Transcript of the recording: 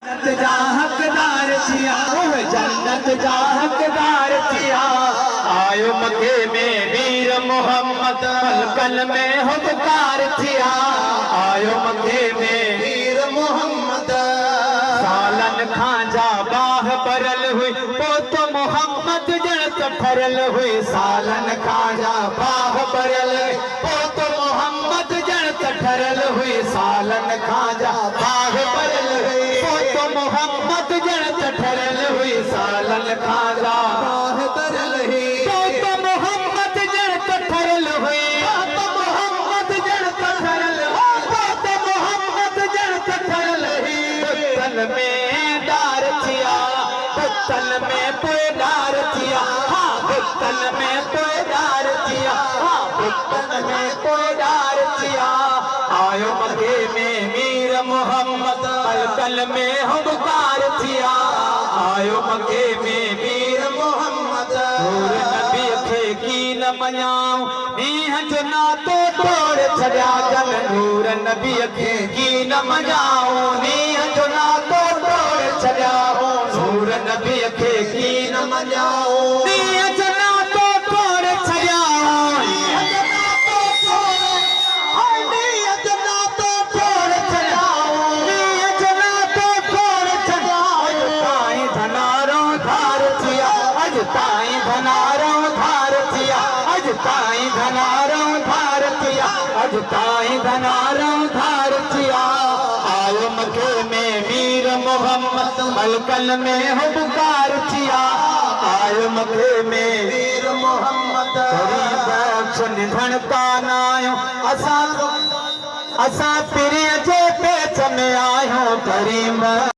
जा हकदार थिया, जन्नत जा हकदार थिया। आयो मके में वीर मोहम्मद पलकन में हुबकार थिया। आयो मके में वीर मोहम्मद सालन खांजा बाह परल हुई पोत मोहम्मद जड़त ठरल हुई। सालन खांजा बाह परल पोत मोहम्मद जड़त ठरल हुई। सालन खांजा बाह परल हुई पोत मोहम्मद जड़त ठरल हुई। सालन खांजा बाह परल हुई पोत मोहम्मद जड़त ठरल हुई। पोत मोहम्मद जड़त ठरल हुई। पोत मोहम्मद जड़त ठरल हुई। पुतन में डार थिया, पुतन में पोदार थिया। हाँ पुतन में पोदार थिया, हाँ पुतन में पोदार थिया। आयो मके में वीर मोहम्मद पलकन में हुबकार थिया। आयो मके में वीर मोहम्मद नूर नबी खे की न मञाऊं नीह जो नातो तोड़ छड़िया जन। नूर नबी खे की न मञाऊं नीह जो नातो तोड़ छड़िया। नूर नबी खे की न मञाऊं नीह जो नातो तोड़ छड़िया। ताई धनारों धार थिया, अज ताई धनारों धार थिया, अज ताई धनारों धार थिया। आयो मके में वीर मोहम्मद मलकन में हुबकार थिया। आयो मके में वीर मोहम्मद गरीब निधन कानायो असा पिरिय जे पेच में आयो करीम।